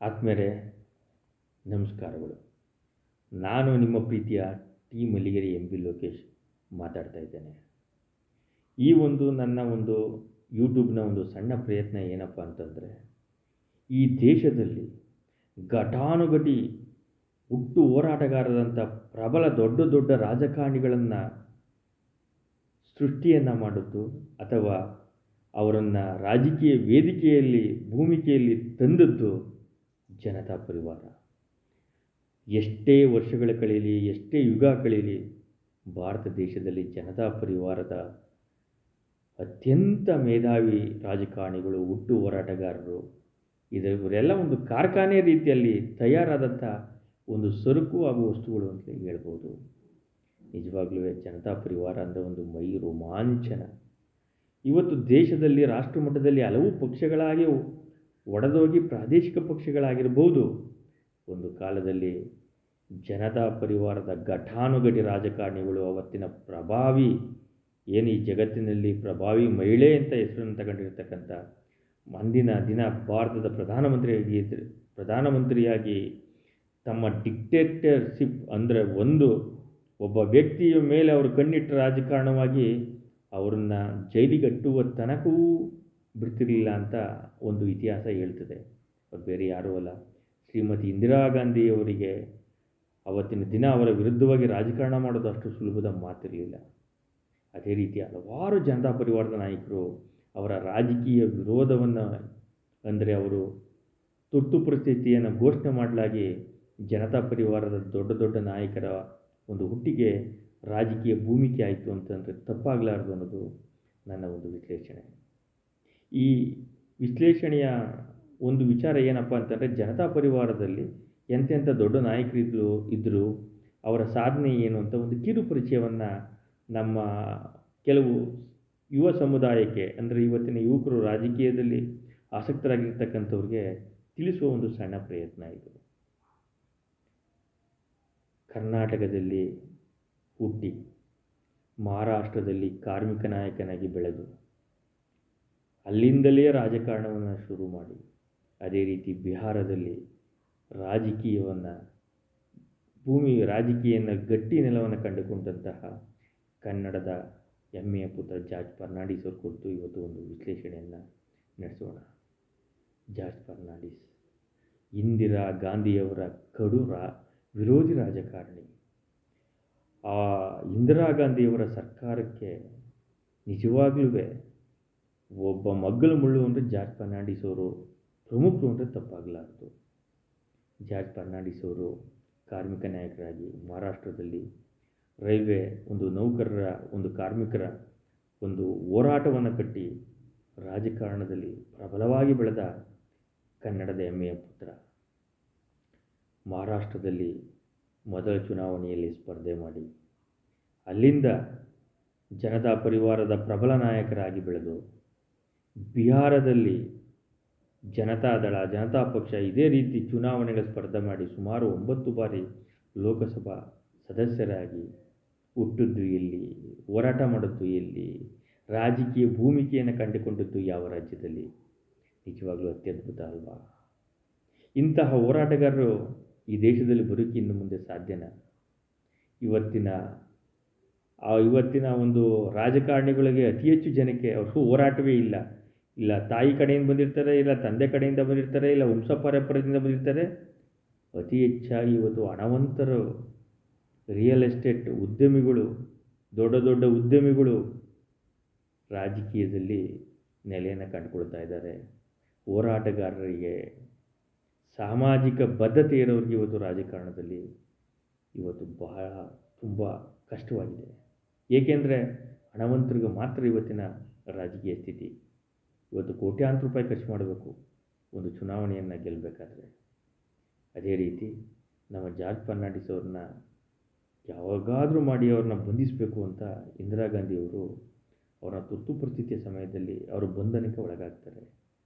ಆತ್ಮೀಯರೇ, ನಮಸ್ಕಾರಗಳು. ನಾನು ನಿಮ್ಮ ಪ್ರೀತಿಯ T Malligere M B Lokesh ಮಾತಾಡ್ತಾ ಇದ್ದೇನೆ. ಈ ನನ್ನ ಯೂಟ್ಯೂಬ್ನ ಸಣ್ಣ ಪ್ರಯತ್ನ ಏನಪ್ಪ ಅಂತಂದರೆ, ಈ ದೇಶದಲ್ಲಿ ಘಟಾನುಘಟಿ ಹುಟ್ಟು ಹೋರಾಟಗಾರರಂಥ ಪ್ರಬಲ ದೊಡ್ಡ ದೊಡ್ಡ ರಾಜಕಾರಣಿಗಳನ್ನು ಸೃಷ್ಟಿಯನ್ನು ಮಾಡಿದ್ದು ಅಥವಾ ಅವರನ್ನು ರಾಜಕೀಯ ವೇದಿಕೆಯಲ್ಲಿ ಭೂಮಿಕೆಯಲ್ಲಿ ತಂದದ್ದು ಜನತಾ ಪರಿವಾರ. ಎಷ್ಟೇ ವರ್ಷಗಳ ಕಳೀಲಿ, ಎಷ್ಟೇ ಯುಗ ಕಳೀಲಿ, ಭಾರತ ದೇಶದಲ್ಲಿ ಜನತಾ ಪರಿವಾರದ ಅತ್ಯಂತ ಮೇಧಾವಿ ರಾಜಕಾರಣಿಗಳು, ಹುಟ್ಟು ಹೋರಾಟಗಾರರು, ಇವರೆಲ್ಲ ಕಾರ್ಖಾನೆ ರೀತಿಯಲ್ಲಿ ತಯಾರಾದಂಥ ಸರಕು ಹಾಗೂ ವಸ್ತುಗಳು ಅಂತ ಹೇಳ್ಬೋದು. ನಿಜವಾಗ್ಲೂ ಜನತಾ ಪರಿವಾರ ಅಂದರೆ ಮೈ ರೋಮಾಂಚನ. ಇವತ್ತು ದೇಶದಲ್ಲಿ ರಾಷ್ಟ್ರಮಟ್ಟದಲ್ಲಿ ಹಲವು ಪಕ್ಷಗಳಾಗಿ ಒಡೆದೋಗಿ ಪ್ರಾದೇಶಿಕ ಪಕ್ಷಗಳಾಗಿರ್ಬೋದು. ಒಂದು ಕಾಲದಲ್ಲಿ ಜನತಾ ಪರಿವಾರದ ಘಟಾನುಘಟಿ ರಾಜಕಾರಣಿಗಳು, ಅವತ್ತಿನ ಪ್ರಭಾವಿ ಏನು ಈ ಜಗತ್ತಿನಲ್ಲಿ ಪ್ರಭಾವಿ ಮಹಿಳೆ ಅಂತ ಹೆಸರನ್ನು ತಗೊಂಡಿರ್ತಕ್ಕಂಥ ಅಂದಿನ ದಿನ ಭಾರತದ ಪ್ರಧಾನಮಂತ್ರಿಯಾಗಿ ತಮ್ಮ ಡಿಕ್ಟೇಟರ್ಶಿಪ್ ಅಂದರೆ ಒಬ್ಬ ವ್ಯಕ್ತಿಯ ಮೇಲೆ ಅವರು ಕಣ್ಣಿಟ್ಟ ರಾಜಕಾರಣವಾಗಿ ಅವರನ್ನು ಜೈಲಿಗೆ ಅಟ್ಟುವ ತನಕವೂ ಬಿಡ್ತಿರಲಿಲ್ಲ ಅಂತ ಇತಿಹಾಸ ಹೇಳ್ತದೆ. ಅವ್ರು ಬೇರೆ ಯಾರೂ ಅಲ್ಲ, ಶ್ರೀಮತಿ ಇಂದಿರಾ ಗಾಂಧಿಯವರಿಗೆ ಅವತ್ತಿನ ದಿನ ಅವರ ವಿರುದ್ಧವಾಗಿ ರಾಜಕಾರಣ ಮಾಡೋದು ಅಷ್ಟು ಸುಲಭದ ಮಾತಿರಲಿಲ್ಲ. ಅದೇ ರೀತಿ ಹಲವಾರು ಜನತಾ ಪರಿವಾರದ ನಾಯಕರು ಅವರ ರಾಜಕೀಯ ವಿರೋಧವನ್ನು ಅಂದರೆ ಅವರು ತುರ್ತು ಪರಿಸ್ಥಿತಿಯನ್ನು ಘೋಷಣೆ ಮಾಡಲಾಗಿ ಜನತಾ ಪರಿವಾರದ ದೊಡ್ಡ ದೊಡ್ಡ ನಾಯಕರ ಹುಟ್ಟಿಗೆ ರಾಜಕೀಯ ಭೂಮಿಕೆ ಆಯಿತು ಅಂತಂದರೆ ತಪ್ಪಾಗಲಾರ್ದು ಅನ್ನೋದು ನನ್ನ ವಿಶ್ಲೇಷಣೆ. ಈ ವಿಶ್ಲೇಷಣೆಯ ವಿಚಾರ ಏನಪ್ಪ ಅಂತಂದರೆ, ಜನತಾ ಪರಿವಾರದಲ್ಲಿ ಎಂತೆಂಥ ದೊಡ್ಡ ನಾಯಕರು ಇದ್ದರು, ಅವರ ಸಾಧನೆ ಏನು ಅಂತ ಕಿರು ಪರಿಚಯವನ್ನು ನಮ್ಮ ಕೆಲವು ಯುವ ಸಮುದಾಯಕ್ಕೆ ಅಂದರೆ ಇವತ್ತಿನ ಯುವಕರು ರಾಜಕೀಯದಲ್ಲಿ ಆಸಕ್ತರಾಗಿರ್ತಕ್ಕಂಥವ್ರಿಗೆ ತಿಳಿಸುವ ಸಣ್ಣ ಪ್ರಯತ್ನ ಇದು. ಕರ್ನಾಟಕದಲ್ಲಿ ಹುಟ್ಟಿ ಮಹಾರಾಷ್ಟ್ರದಲ್ಲಿ ಕಾರ್ಮಿಕ ನಾಯಕನಾಗಿ ಬೆಳೆದು ಅಲ್ಲಿಂದಲೇ ರಾಜಕಾರಣವನ್ನು ಶುರು ಮಾಡಿ ಅದೇ ರೀತಿ ಬಿಹಾರದಲ್ಲಿ ರಾಜಕೀಯನ ಗಟ್ಟಿ ನೆಲವನ್ನು ಕಂಡುಕೊಂಡಂತಹ ಕನ್ನಡದ ಹೆಮ್ಮೆಯ ಪುತ್ರ ಜಾರ್ಜ್ ಫರ್ನಾಂಡಿಸ್ ಅವರು ಕುರಿತು ಇವತ್ತು ವಿಶ್ಲೇಷಣೆಯನ್ನು ನಡೆಸೋಣ. ಜಾರ್ಜ್ ಫರ್ನಾಂಡಿಸ್ ಇಂದಿರಾ ಗಾಂಧಿಯವರ ಕಡು ವಿರೋಧಿ ರಾಜಕಾರಣಿ. ಆ ಇಂದಿರಾ ಗಾಂಧಿಯವರ ಸರ್ಕಾರಕ್ಕೆ ನಿಜವಾಗ್ಲೂ ಒಬ್ಬ ಮಗ್ಗಲ ಮುಳ್ಳು ಅಂದರೆ ಜಾರ್ಜ್ ಫರ್ನಾಂಡಿಸ್ ಅವರು ಪ್ರಮುಖರು ಅಂದರೆ ತಪ್ಪಾಗಲಾರದು. ಜಾರ್ಜ್ ಫರ್ನಾಂಡಿಸ್ ಅವರು ಕಾರ್ಮಿಕ ನಾಯಕರಾಗಿ ಮಹಾರಾಷ್ಟ್ರದಲ್ಲಿ ರೈಲ್ವೆ ನೌಕರರ ಕಾರ್ಮಿಕರ ಹೋರಾಟವನ್ನು ಕಟ್ಟಿ ರಾಜಕಾರಣದಲ್ಲಿ ಪ್ರಬಲವಾಗಿ ಬೆಳೆದ ಕನ್ನಡದ ಹೆಮ್ಮೆಯ ಪುತ್ರ. ಮಹಾರಾಷ್ಟ್ರದಲ್ಲಿ ಮೊದಲ ಚುನಾವಣೆಯಲ್ಲಿ ಸ್ಪರ್ಧೆ ಮಾಡಿ ಅಲ್ಲಿಂದ ಜನತಾ ಪರಿವಾರದ ಪ್ರಬಲ ನಾಯಕರಾಗಿ ಬೆಳೆದು ಬಿಹಾರದಲ್ಲಿ ಜನತಾ ಪಕ್ಷ ಇದೇ ರೀತಿ ಚುನಾವಣೆಗಳ ಸ್ಪರ್ಧೆ ಮಾಡಿ ಸುಮಾರು 9 ಬಾರಿ ಲೋಕಸಭಾ ಸದಸ್ಯರಾಗಿ ಹುಟ್ಟಿದ್ದು ಎಲ್ಲಿ, ಹೋರಾಟ ಮಾಡಿದ್ದು ಎಲ್ಲಿ, ರಾಜಕೀಯ ಭೂಮಿಕೆಯನ್ನು ಕಂಡುಕೊಂಡದ್ದು ಯಾವ ರಾಜ್ಯದಲ್ಲಿ? ನಿಜವಾಗ್ಲೂ ಅತ್ಯದ್ಭುತ ಅಲ್ವಾ? ಇಂತಹ ಹೋರಾಟಗಾರರು ಈ ದೇಶದಲ್ಲಿ ಬರೋಕ್ಕೆ ಇನ್ನು ಮುಂದೆ ಸಾಧ್ಯನಾ? ಇವತ್ತಿನ ರಾಜಕಾರಣಿಗಳಿಗೆ ಅತಿ ಹೆಚ್ಚು ಜನಕ್ಕೆ ಅವ್ರಿಗೂ ಹೋರಾಟವೇ ಇಲ್ಲ ತಾಯಿ ಕಡೆಯಿಂದ ಬಂದಿರ್ತಾರೆ, ಇಲ್ಲ ತಂದೆ ಕಡೆಯಿಂದ ಬಂದಿರ್ತಾರೆ, ಇಲ್ಲ ವಂಶ ಪಾರಂಪರ್ಯದಿಂದ ಬಂದಿರ್ತಾರೆ. ಅತಿ ಹೆಚ್ಚಾಗಿ ಇವತ್ತು ಹಣವಂತರು, ರಿಯಲ್ ಎಸ್ಟೇಟ್ ಉದ್ಯಮಿಗಳು, ದೊಡ್ಡ ದೊಡ್ಡ ಉದ್ಯಮಿಗಳು ರಾಜಕೀಯದಲ್ಲಿ ನೆಲೆಯನ್ನು ಕಂಡುಕೊಳ್ತಾ ಇದ್ದಾರೆ. ಹೋರಾಟಗಾರರಿಗೆ, ಸಾಮಾಜಿಕ ಬದ್ಧತೆ ಇರೋರಿಗೆ ಇವತ್ತು ರಾಜಕಾರಣದಲ್ಲಿ ಬಹಳ ತುಂಬ ಕಷ್ಟವಾಗಿದೆ. ಏಕೆಂದರೆ ಹಣವಂತರಿಗೆ ಮಾತ್ರ ಇವತ್ತಿನ ರಾಜಕೀಯ ಸ್ಥಿತಿ. ಇವತ್ತು ಕೋಟ್ಯಾಂತರ ರೂಪಾಯಿ ಖರ್ಚು ಮಾಡಬೇಕು ಚುನಾವಣೆಯನ್ನು ಗೆಲ್ಲಬೇಕಾದ್ರೆ. ಅದೇ ರೀತಿ ನಮ್ಮ ಜಾರ್ಜ್ ಫರ್ನಾಂಡಿಸ್ ಅವ್ರನ್ನ ಯಾವಾಗಾದರೂ ಮಾಡಿ ಅವ್ರನ್ನ ಬಂಧಿಸಬೇಕು ಅಂತ ಇಂದಿರಾ ಗಾಂಧಿಯವರು ಅವರ ತುರ್ತು ಪರಿಸ್ಥಿತಿಯ ಸಮಯದಲ್ಲಿ ಅವರು ಬಂಧನಕ್ಕೆ ಒಳಗಾಗ್ತಾರೆ.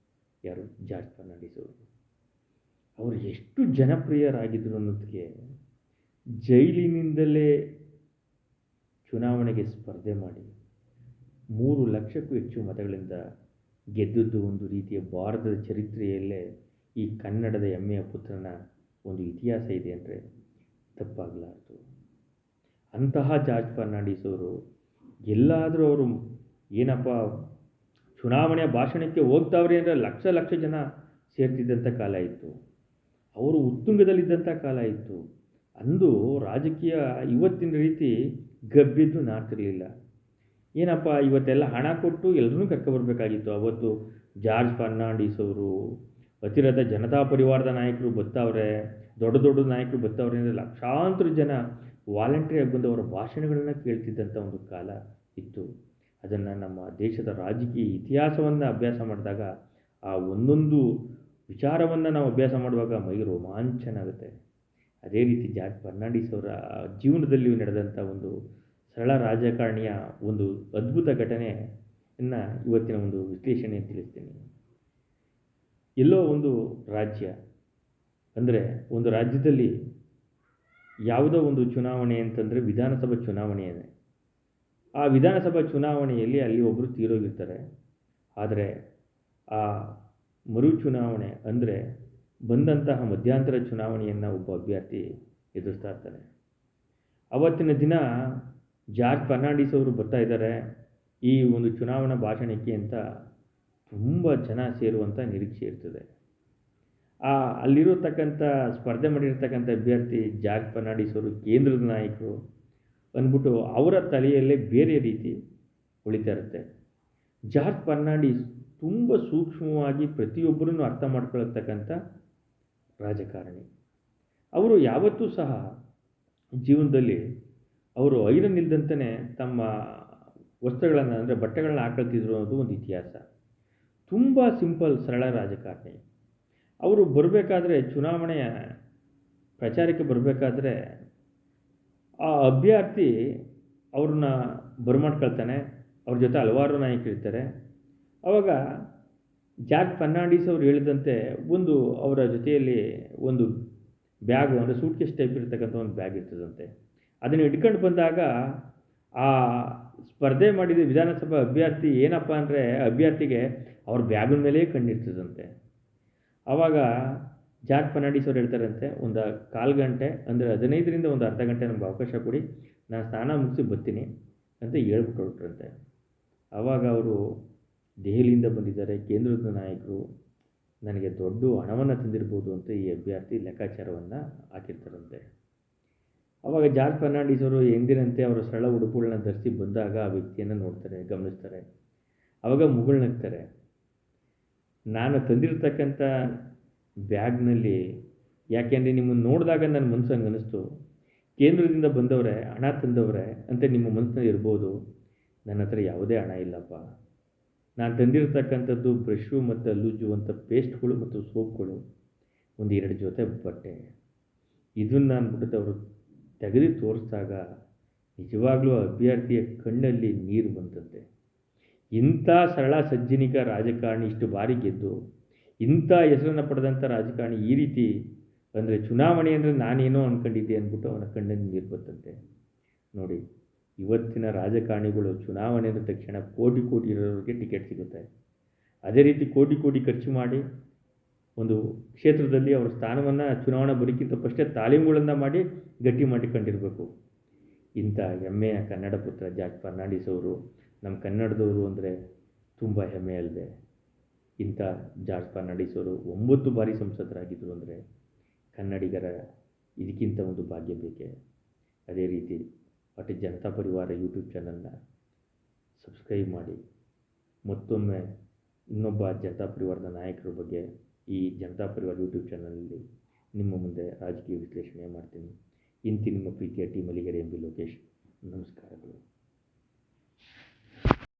ಯಾರು? ಜಾರ್ಜ್ ಫರ್ನಾಂಡಿಸ್ ಅವರು ಎಷ್ಟು ಜನಪ್ರಿಯರಾಗಿದ್ದರು ಅನ್ನೋದಕ್ಕೆ ಜೈಲಿನಿಂದಲೇ ಚುನಾವಣೆಗೆ ಸ್ಪರ್ಧೆ ಮಾಡಿ 3 ಲಕ್ಷಕ್ಕೂ ಹೆಚ್ಚು ಮತಗಳಿಂದ ಗೆದ್ದದ್ದು ರೀತಿಯ ಭಾರತದ ಚರಿತ್ರೆಯಲ್ಲೇ ಈ ಕನ್ನಡದ ಹೆಮ್ಮೆಯ ಪುತ್ರನ ಒಂದು ಇತಿಹಾಸ ಇದೆ ಅಂದರೆ ತಪ್ಪಾಗಲಾರದು. ಅಂತಹ ಜಾರ್ಜ್ ಫರ್ನಾಂಡಿಸ್ ಅವರು ಎಲ್ಲಾದರೂ ಅವರು ಏನಪ್ಪ ಚುನಾವಣೆಯ ಭಾಷಣಕ್ಕೆ ಹೋಗ್ತಾವ್ರಿ ಅಂದರೆ ಲಕ್ಷ ಲಕ್ಷ ಜನ ಸೇರ್ತಿದ್ದಂಥ ಕಾಲ ಇತ್ತು. ಅವರು ಉತ್ತುಂಗದಲ್ಲಿದ್ದಂಥ ಕಾಲ ಇತ್ತು. ಅಂದು ರಾಜಕೀಯ ಇವತ್ತಿನ ರೀತಿ ಗಬ್ಬೆದ್ದು ನಾರ್ತಿರಲಿಲ್ಲ. ಏನಪ್ಪ ಇವತ್ತೆಲ್ಲ ಹಣ ಕೊಟ್ಟು ಎಲ್ಲರೂ ಕರ್ಕೊಬರ್ಬೇಕಾಗಿತ್ತು. ಅವತ್ತು ಜಾರ್ಜ್ ಫರ್ನಾಂಡಿಸ್ ಅವರು ಅತಿರಥ ಜನತಾ ಪರಿವಾರದ ನಾಯಕರು ಬರ್ತಾವ್ರೆ, ದೊಡ್ಡ ದೊಡ್ಡ ನಾಯಕರು ಬರ್ತಾವ್ರೆ ಅಂದರೆ ಲಕ್ಷಾಂತರ ಜನ ವಾಲಂಟ್ರಿಯಾಗಿ ಬಂದು ಅವರ ಭಾಷಣಗಳನ್ನು ಕೇಳ್ತಿದ್ದಂಥ ಒಂದು ಕಾಲ ಇತ್ತು. ಅದನ್ನು ನಮ್ಮ ದೇಶದ ರಾಜಕೀಯ ಇತಿಹಾಸವನ್ನು ಅಭ್ಯಾಸ ಮಾಡಿದಾಗ ಆ ಒಂದೊಂದು ವಿಚಾರವನ್ನು ನಾವು ಅಭ್ಯಾಸ ಮಾಡುವಾಗ ಮೈ ರೋಮಾಂಚನ ಆಗುತ್ತೆ. ಅದೇ ರೀತಿ ಜಾರ್ಜ್ ಫರ್ನಾಂಡಿಸ್ ಅವರ ಜೀವನದಲ್ಲಿ ನಡೆದಂಥ ಒಂದು ಸರಳ ರಾಜಕಾರಣಿಯ ಒಂದು ಅದ್ಭುತ ಘಟನೆಯನ್ನು ಇವತ್ತಿನ ಒಂದು ವಿಶ್ಲೇಷಣೆ ತಿಳಿಸ್ತೀನಿ. ಎಲ್ಲೋ ಒಂದು ರಾಜ್ಯ ಅಂದರೆ ಒಂದು ರಾಜ್ಯದಲ್ಲಿ ಯಾವುದೋ ಒಂದು ಚುನಾವಣೆ ಅಂತಂದರೆ ವಿಧಾನಸಭಾ ಚುನಾವಣೆಯೇ. ಆ ವಿಧಾನಸಭಾ ಚುನಾವಣೆಯಲ್ಲಿ ಅಲ್ಲಿ ಒಬ್ಬರು ತೀರೋಗಿರ್ತಾರೆ. ಆದರೆ ಆ ಮರು ಚುನಾವಣೆ ಅಂದರೆ ಬಂದಂತಹ ಮಧ್ಯಂತರ ಚುನಾವಣೆಯನ್ನು ಒಬ್ಬ ಅಭ್ಯರ್ಥಿ ಎದುರಿಸ್ತಾ ಇರ್ತಾನೆ. ಅವತ್ತಿನ ದಿನ ಜಾರ್ಜ್ ಫರ್ನಾಂಡಿಸ್ ಅವರು ಬರ್ತಾ ಇದ್ದಾರೆ ಈ ಒಂದು ಚುನಾವಣಾ ಭಾಷಣಕ್ಕೆ ಅಂತ ತುಂಬ ಜನ ಸೇರುವಂಥ ನಿರೀಕ್ಷೆ ಇರ್ತದೆ. ಅಲ್ಲಿರತಕ್ಕಂಥ ಸ್ಪರ್ಧೆ ಮಾಡಿರ್ತಕ್ಕಂಥ ಅಭ್ಯರ್ಥಿ ಜಾರ್ಜ್ ಫರ್ನಾಂಡಿಸ್ ಅವರು ಕೇಂದ್ರದ ನಾಯಕರು ಅಂದ್ಬಿಟ್ಟು ಅವರ ತಲೆಯಲ್ಲೇ ಬೇರೆ ರೀತಿ ಉಳಿತಾ ಇರುತ್ತೆ. ಜಾರ್ಜ್ ಫರ್ನಾಂಡಿಸ್ ತುಂಬ ಸೂಕ್ಷ್ಮವಾಗಿ ಪ್ರತಿಯೊಬ್ಬರನ್ನು ಅರ್ಥ ಮಾಡ್ಕೊಳ್ತಕ್ಕಂಥ ರಾಜಕಾರಣಿ. ಅವರು ಯಾವತ್ತೂ ಸಹ ಜೀವನದಲ್ಲಿ ಅವರು ಐರನ್ ಇಲ್ದಂತೆಯೇ ತಮ್ಮ ವಸ್ತ್ರಗಳನ್ನು ಅಂದರೆ ಬಟ್ಟೆಗಳನ್ನ ಹಾಕೊಳ್ತಿದ್ರು ಅನ್ನೋದು ಒಂದು ಇತಿಹಾಸ. ತುಂಬ ಸಿಂಪಲ್ ಸರಳ ರಾಜಕಾರಣಿ. ಅವರು ಬರಬೇಕಾದ್ರೆ ಚುನಾವಣೆಯ ಪ್ರಚಾರಕ್ಕೆ ಬರಬೇಕಾದ್ರೆ ಆ ಅಭ್ಯರ್ಥಿ ಅವ್ರನ್ನ ಬರಮಾಡ್ಕೊಳ್ತಾನೆ. ಅವ್ರ ಜೊತೆ ಹಲವಾರು ನಾಯಕರಿರ್ತಾರೆ. ಆವಾಗ ಜಾರ್ಜ್ ಫರ್ನಾಂಡಿಸ್ ಅವರು ಹೇಳಿದಂತೆ ಒಂದು ಅವರ ಜೊತೆಯಲ್ಲಿ ಒಂದು ಬ್ಯಾಗು ಅಂದರೆ ಸೂಟ್ಕೇಸ್ ಟೈಪ್ ಇರ್ತಕ್ಕಂಥ ಒಂದು ಬ್ಯಾಗ್ ಇರ್ತದಂತೆ. ಅದನ್ನು ಹಿಡ್ಕೊಂಡು ಬಂದಾಗ ಆ ಸ್ಪರ್ಧೆ ಮಾಡಿದ ವಿಧಾನಸಭಾ ಅಭ್ಯರ್ಥಿ ಏನಪ್ಪ ಅಂದರೆ ಅಭ್ಯರ್ಥಿಗೆ ಅವ್ರ ಬ್ಯಾಗಿನ ಮೇಲೆ ಕಣ್ಣಿರ್ತದಂತೆ. ಆವಾಗ ಜಾರ್ಜ್ ಫರ್ನಾಂಡಿಸ್ ಅವ್ರು ಹೇಳ್ತಾರಂತೆ, ಒಂದು 1/4 ಗಂಟೆ ಅಂದರೆ 15ರಿಂದ ಒಂದು ಅರ್ಧ ಗಂಟೆ ನಮ್ಗೆ ಅವಕಾಶ ಕೊಡಿ, ನಾನು ಸ್ನಾನ ಮುಗಿಸಿ ಬರ್ತೀನಿ ಅಂತ ಹೇಳ್ಬಿಟ್ಟು ಹೊರಟ್ರಂತೆ. ಆವಾಗ ಅವರು ದೆಹಲಿಯಿಂದ ಬಂದಿದ್ದಾರೆ, ಕೇಂದ್ರದ ನಾಯಕರು, ನನಗೆ ದೊಡ್ಡ ಹಣವನ್ನು ತಂದಿರ್ಬೋದು ಅಂತ ಈ ಅಭ್ಯರ್ಥಿ ಲೆಕ್ಕಾಚಾರವನ್ನು ಹಾಕಿರ್ತಾರಂತೆ. ಆವಾಗ ಜಾರ್ಜ್ ಫರ್ನಾಂಡಿಸ್ ಅವರು ಎಂದಿನಂತೆ ಅವರ ಸರಳ ಉಡುಪುಗಳನ್ನ ಧರಿಸಿ ಬಂದಾಗ ಆ ವ್ಯಕ್ತಿಯನ್ನು ನೋಡ್ತಾರೆ, ಗಮನಿಸ್ತಾರೆ. ಆವಾಗ ಮುಗುಳ್ನಗ್ತಾರೆ. ನಾನು ತಂದಿರತಕ್ಕಂಥ ಬ್ಯಾಗ್ನಲ್ಲಿ ಯಾಕೆಂದರೆ ನಿಮ್ಮನ್ನು ನೋಡಿದಾಗ ನನ್ನ ಮನಸ್ಸು ಹಂಗೆ ಅನ್ನಿಸ್ತು, ಕೇಂದ್ರದಿಂದ ಬಂದವರೇ, ಹಣ ತಂದವರೇ ಅಂತ ನಿಮ್ಮ ಮನಸ್ಸಿನಲ್ಲಿ ಇರ್ಬೋದು. ನನ್ನ ಹತ್ರ ಯಾವುದೇ ಹಣ ಇಲ್ಲಪ್ಪ. ನಾನು ತಂದಿರತಕ್ಕಂಥದ್ದು ಬ್ರಷು ಮತ್ತು ಅಲ್ಲುಜ್ಜುವಂಥ ಪೇಸ್ಟ್ಗಳು ಮತ್ತು ಸೋಪ್ಗಳು, ಒಂದು 2 ಜೊತೆ ಬಟ್ಟೆ. ಇದನ್ನು ಅಂದ್ಬಿಟ್ಟು ಅವರು ತೆಗೆದು ತೋರಿಸಿದಾಗ ನಿಜವಾಗ್ಲೂ ಅಭ್ಯರ್ಥಿಯ ಕಣ್ಣಲ್ಲಿ ನೀರು ಬಂತಂತೆ. ಇಂಥ ಸರಳ ಸಜ್ಜನಿಕ ರಾಜಕಾರಣಿ ಇಷ್ಟು ಬಾರಿ ಗೆದ್ದು ಇಂಥ ಹೆಸರನ್ನು ಪಡೆದಂಥ ರಾಜಕಾರಣಿ ಈ ರೀತಿ ಅಂದರೆ ಚುನಾವಣೆ ಅಂದರೆ ನಾನೇನೋ ಅಂದ್ಕೊಂಡಿದ್ದೆ ಅಂದ್ಬಿಟ್ಟು ಅವನ ಕಣ್ಣಲ್ಲಿ ನೀರು ಬಂತಂತೆ. ನೋಡಿ, ಇವತ್ತಿನ ರಾಜಕಾರಣಿಗಳು ಚುನಾವಣೆ ಅಂದ ತಕ್ಷಣ ಕೋಟಿ ಕೋಟಿ ಇರೋರಿಗೆ ಟಿಕೆಟ್ ಸಿಗುತ್ತೆ. ಅದೇ ರೀತಿ ಕೋಟಿ ಕೋಟಿ ಖರ್ಚು ಮಾಡಿ ಒಂದು ಕ್ಷೇತ್ರದಲ್ಲಿ ಅವರ ಸ್ಥಾನವನ್ನು ಚುನಾವಣಾ ಬರೋಕ್ಕಿಂತ ಫಸ್ಟೇ ತಾಲೀಮುಗಳನ್ನು ಮಾಡಿ ಗಟ್ಟಿ ಮಾಡಿಕೊಂಡಿರಬೇಕು. ಇಂಥ ಹೆಮ್ಮೆಯ ಕನ್ನಡ ಪುತ್ರ ಜಾರ್ಜ್ ಫರ್ನಾಂಡಿಸ್ ಅವರು ನಮ್ಮ ಕನ್ನಡದವರು ಅಂದರೆ ತುಂಬ ಹೆಮ್ಮೆ ಅಲ್ಲದೆ, ಇಂಥ ಜಾರ್ಜ್ ಫರ್ನಾಂಡಿಸ್ ಅವರು 9 ಬಾರಿ ಸಂಸದರಾಗಿದ್ದರು ಅಂದರೆ ಕನ್ನಡಿಗರ ಇದಕ್ಕಿಂತ ಒಂದು ಭಾಗ್ಯ ಬೇಕೆ. ಅದೇ ರೀತಿ ಅಟ್ ಜನತಾ ಪರಿವಾರ ಯೂಟ್ಯೂಬ್ ಚಾನಲ್ನ ಸಬ್ಸ್ಕ್ರೈಬ್ ಮಾಡಿ. ಮತ್ತೊಮ್ಮೆ ಇನ್ನೊಬ್ಬ ಜನತಾ ಪರಿವಾರದ ನಾಯಕರ ಬಗ್ಗೆ ಈ ಜನತಾ ಪರಿವಾರ ಯೂಟ್ಯೂಬ್ ಚಾನಲಲ್ಲಿ ನಿಮ್ಮ ಮುಂದೆ ರಾಜಕೀಯ ವಿಶ್ಲೇಷಣೆ ಮಾಡ್ತೀನಿ. ಇಂತಿ ನಿಮ್ಮ ಪ್ರೀತಿಯ ಟಿ ಮಲ್ಲಿಗೆರೆ ಎಂಬಿ ಲೋಕೇಶ್. ನಮಸ್ಕಾರಗಳು.